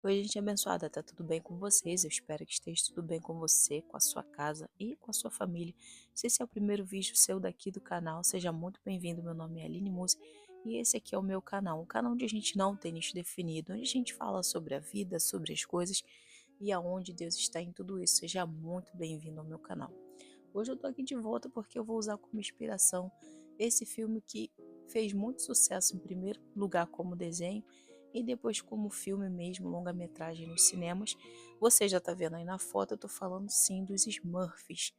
Oi, gente abençoada, tá tudo bem com vocês? Eu espero que esteja tudo bem com você, com a sua casa e com a sua família. Se esse é o primeiro vídeo seu daqui do canal, seja muito bem-vindo. Meu nome é Aline Musi e esse aqui é o meu canal, um canal onde a gente não tem nicho definido, onde a gente fala sobre a vida, sobre as coisas e aonde Deus está em tudo isso. Seja muito bem-vindo ao meu canal. Hoje eu tô aqui de volta porque eu vou usar como inspiração esse filme que fez muito sucesso em primeiro lugar como desenho e depois como filme mesmo, longa-metragem nos cinemas. Você já tá vendo aí na foto, eu tô falando sim dos Smurfs.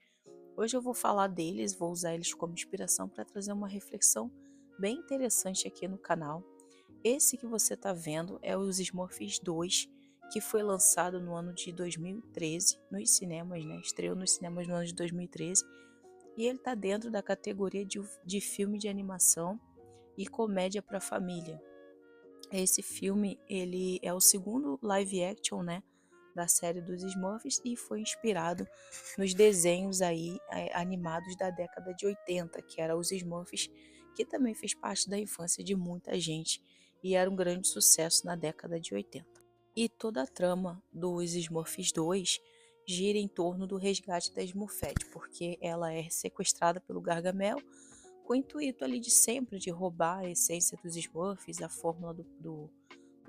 Hoje eu vou falar deles, vou usar eles como inspiração para trazer uma reflexão bem interessante aqui no canal. Esse que você tá vendo é os Smurfs 2, que foi lançado no ano de 2013 nos cinemas, né? Estreou nos cinemas no ano de 2013 e ele tá dentro da categoria de filme de animação e comédia para família. Esse filme, ele é o segundo live action, né, da série dos Smurfs e foi inspirado nos desenhos aí animados da década de 80, que era os Smurfs, que também fez parte da infância de muita gente e era um grande sucesso na década de 80. E toda a trama dos Smurfs 2 gira em torno do resgate da Smurfette, porque ela é sequestrada pelo Gargamel com o intuito ali de sempre de roubar a essência dos Smurfs, a fórmula do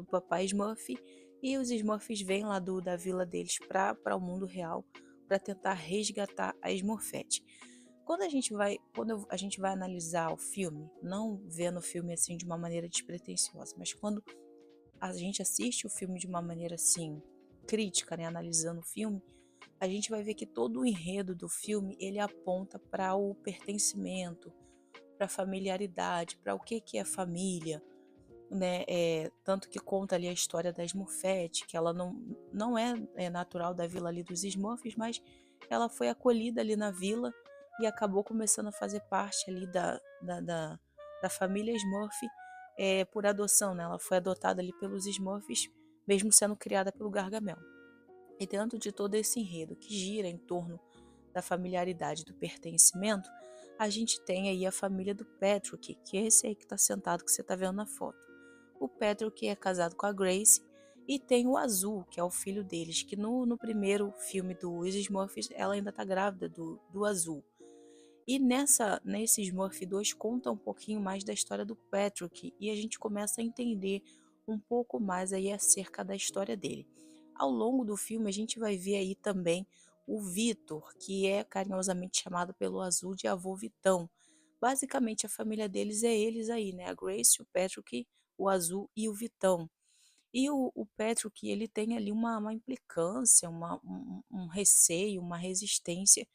papai Smurf, e os Smurfs vêm lá da vila deles para o mundo real para tentar resgatar a Smurfette. Quando a gente vai analisar o filme, não vendo o filme assim de uma maneira despretensiosa, mas quando a gente assiste o filme de uma maneira assim crítica, né, analisando o filme, a gente vai ver que todo o enredo do filme ele aponta para o pertencimento, para a familiaridade, para o que é família, né? Tanto que conta ali a história da Smurfette, que ela não é natural da vila ali dos Smurfs, mas ela foi acolhida ali na vila e acabou começando a fazer parte ali da família Smurf por adoção, né? Ela foi adotada ali pelos Smurfs, mesmo sendo criada pelo Gargamel. E dentro de todo esse enredo que gira em torno da familiaridade do pertencimento, a gente tem aí a família do Patrick, que é esse aí que está sentado que você está vendo na foto. O Patrick é casado com a Grace e tem o Azul, que é o filho deles, que no primeiro filme do Smurfs ela ainda está grávida do Azul. E nesse Smurf 2 conta um pouquinho mais da história do Patrick e a gente começa a entender um pouco mais aí acerca da história dele. Ao longo do filme a gente vai ver aí também o Vitor, que é carinhosamente chamado pelo Azul de avô Vitão. Basicamente a família deles é eles aí, né? A Grace, o Patrick, o Azul e o Vitão. E o Patrick, ele tem ali uma implicância, um receio, uma resistência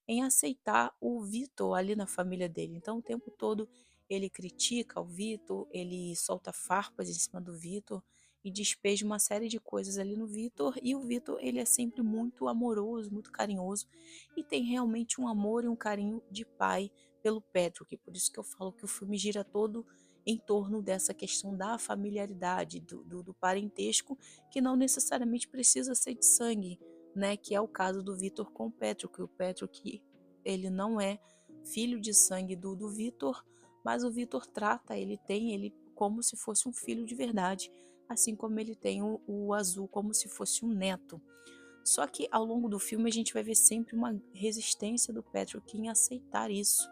em aceitar o Vitor ali na família dele. Então, o tempo todo ele critica o Vitor, ele solta farpas em cima do Vitor e despeja uma série de coisas ali no Vitor. E o Vitor, ele é sempre muito amoroso, muito carinhoso e tem realmente um amor e um carinho de pai pelo Patrick. Por isso que eu falo que o filme gira todo em torno dessa questão da familiaridade, do parentesco, que não necessariamente precisa ser de sangue, né, que é o caso do Vitor com o Patrick. O Patrick, ele não é filho de sangue do Vitor, mas o Vitor trata, ele tem ele como se fosse um filho de verdade, assim como ele tem o Azul como se fosse um neto. Só que ao longo do filme a gente vai ver sempre uma resistência do Patrick em aceitar isso.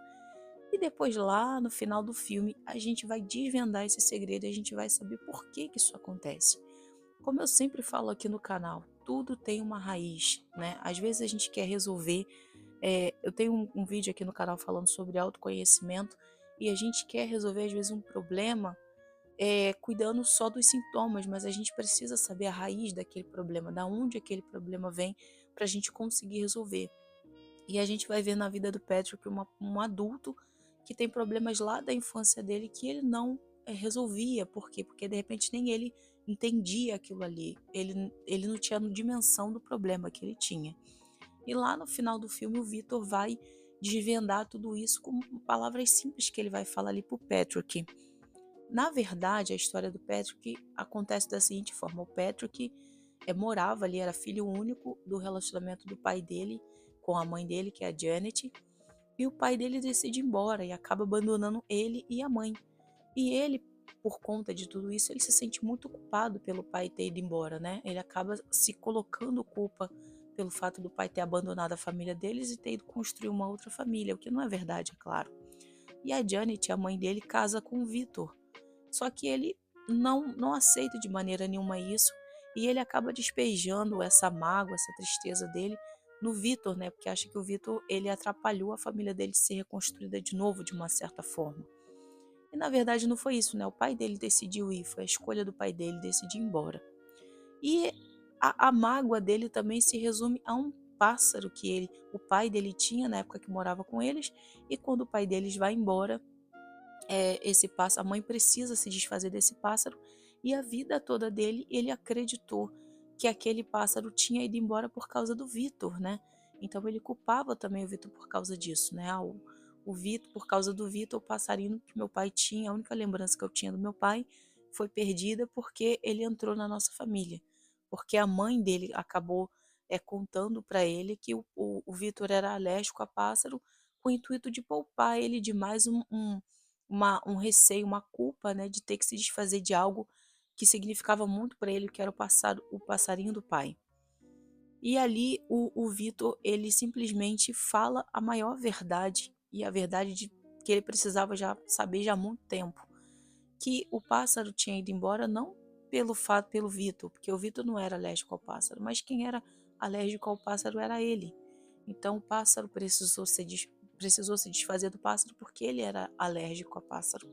E depois lá no final do filme a gente vai desvendar esse segredo e a gente vai saber por que que isso acontece. Como eu sempre falo aqui no canal, tudo tem uma raiz, né? Às vezes a gente quer resolver. Eu tenho um vídeo aqui no canal falando sobre autoconhecimento e a gente quer resolver, às vezes, um problema cuidando só dos sintomas, mas a gente precisa saber a raiz daquele problema, da onde aquele problema vem, para a gente conseguir resolver. E a gente vai ver na vida do Patrick um adulto que tem problemas lá da infância dele que ele não resolvia. Por quê? Porque de repente nem ele entendia aquilo ali. Ele não tinha dimensão do problema que ele tinha. E lá no final do filme o Victor vai desvendar tudo isso com palavras simples que ele vai falar ali pro Patrick. Na verdade, a história do Patrick acontece da seguinte forma: o Patrick morava ali, era filho único do relacionamento do pai dele com a mãe dele, que é a Janet, e o pai dele decide ir embora e acaba abandonando ele e a mãe. E ele, por conta de tudo isso, ele se sente muito culpado pelo pai ter ido embora, né? Ele acaba se colocando culpa pelo fato do pai ter abandonado a família deles e ter ido construir uma outra família, o que não é verdade, é claro. E a Janet, a mãe dele, casa com o Victor. Só que ele não aceita de maneira nenhuma isso e ele acaba despejando essa mágoa, essa tristeza dele no Victor, né? Porque acha que o Victor ele atrapalhou a família dele de ser reconstruída de novo de uma certa forma. E na verdade não foi isso, né? O pai dele decidiu ir, foi a escolha do pai dele decidir ir embora. E a mágoa dele também se resume a um pássaro que o pai dele tinha na época que morava com eles, e quando o pai deles vai embora, esse pássaro, a mãe precisa se desfazer desse pássaro, e a vida toda dele ele acreditou que aquele pássaro tinha ido embora por causa do Vitor, né? Então ele culpava também o Vitor por causa disso, né? O Vitor, por causa do Vitor, o passarinho que meu pai tinha, a única lembrança que eu tinha do meu pai foi perdida porque ele entrou na nossa família, porque a mãe dele acabou contando para ele que o Vitor era alérgico a pássaro, com o intuito de poupar ele de mais um receio, uma culpa, né, de ter que se desfazer de algo que significava muito para ele, que era o passarinho do pai. E ali o Vitor, ele simplesmente fala a maior verdade, e a verdade que ele precisava já saber já há muito tempo, que o pássaro tinha ido embora não pelo Vitor, porque o Vitor não era alérgico ao pássaro, mas quem era alérgico ao pássaro era ele. Então o pássaro precisou se desfazer do pássaro porque ele era alérgico a pássaro.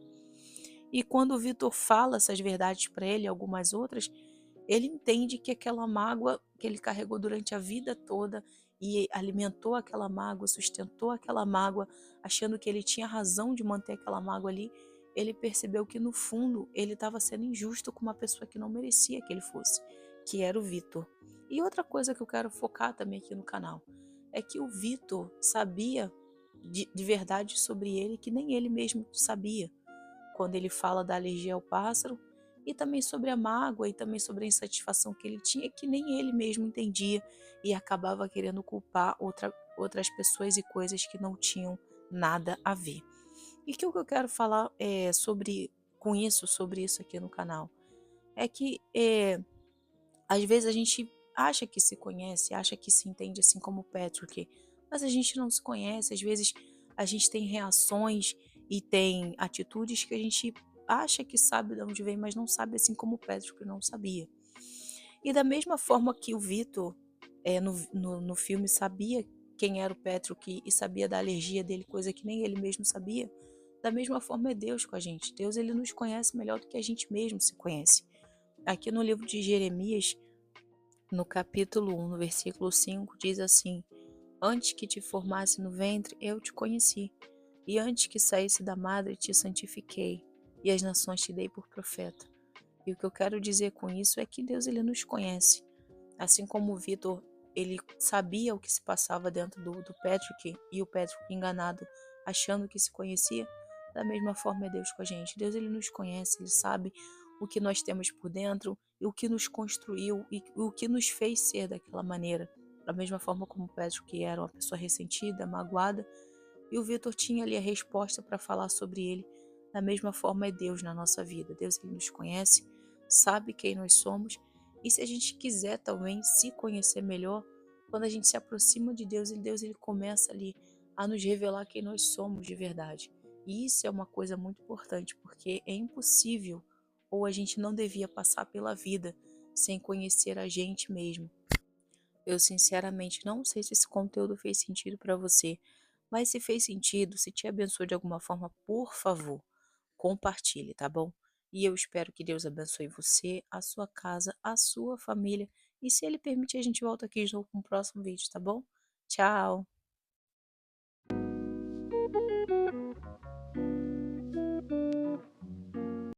E quando o Vitor fala essas verdades para ele, algumas outras, ele entende que aquela mágoa que ele carregou durante a vida toda e alimentou aquela mágoa, sustentou aquela mágoa, achando que ele tinha razão de manter aquela mágoa ali, ele percebeu que no fundo ele estava sendo injusto com uma pessoa que não merecia que ele fosse, que era o Vitor. E outra coisa que eu quero focar também aqui no canal é que o Vitor sabia de verdade sobre ele que nem ele mesmo sabia, quando ele fala da alergia ao pássaro, e também sobre a mágoa e também sobre a insatisfação que ele tinha, que nem ele mesmo entendia, e acabava querendo culpar outras pessoas e coisas que não tinham nada a ver. E que o que eu quero falar sobre isso aqui no canal, é que às vezes a gente acha que se conhece, acha que se entende assim como o Patrick, mas a gente não se conhece. Às vezes a gente tem reações e tem atitudes que a gente acha que sabe de onde vem, mas não sabe, assim como o Patrick não sabia. E da mesma forma que o Vitor, no filme, sabia quem era o Patrick e sabia da alergia dele, coisa que nem ele mesmo sabia, da mesma forma é Deus com a gente. Deus, ele nos conhece melhor do que a gente mesmo se conhece. Aqui no livro de Jeremias, no capítulo 1, no versículo 5, diz assim: Antes que te formasse no ventre, eu te conheci, e antes que saísse da madre, te santifiquei, e as nações te dei por profeta. E o que eu quero dizer com isso é que Deus, ele nos conhece. Assim como o Vitor, ele sabia o que se passava dentro do Patrick, e o Patrick enganado, achando que se conhecia, da mesma forma é Deus com a gente. Deus, ele nos conhece, ele sabe o que nós temos por dentro, e o que nos construiu, e o que nos fez ser daquela maneira. Da mesma forma como o Patrick era uma pessoa ressentida, magoada, e o Vitor tinha ali a resposta para falar sobre ele. Da mesma forma é Deus na nossa vida. Deus, ele nos conhece, sabe quem nós somos, e se a gente quiser também se conhecer melhor, quando a gente se aproxima de Deus, ele começa ali a nos revelar quem nós somos de verdade. E isso é uma coisa muito importante, porque é impossível, ou a gente não devia passar pela vida sem conhecer a gente mesmo. Eu sinceramente não sei se esse conteúdo fez sentido para você, mas se fez sentido, se te abençoou de alguma forma, por favor, compartilhe, tá bom? E eu espero que Deus abençoe você, a sua casa, a sua família. E se Ele permitir, a gente volta aqui de novo com o próximo vídeo, tá bom? Tchau!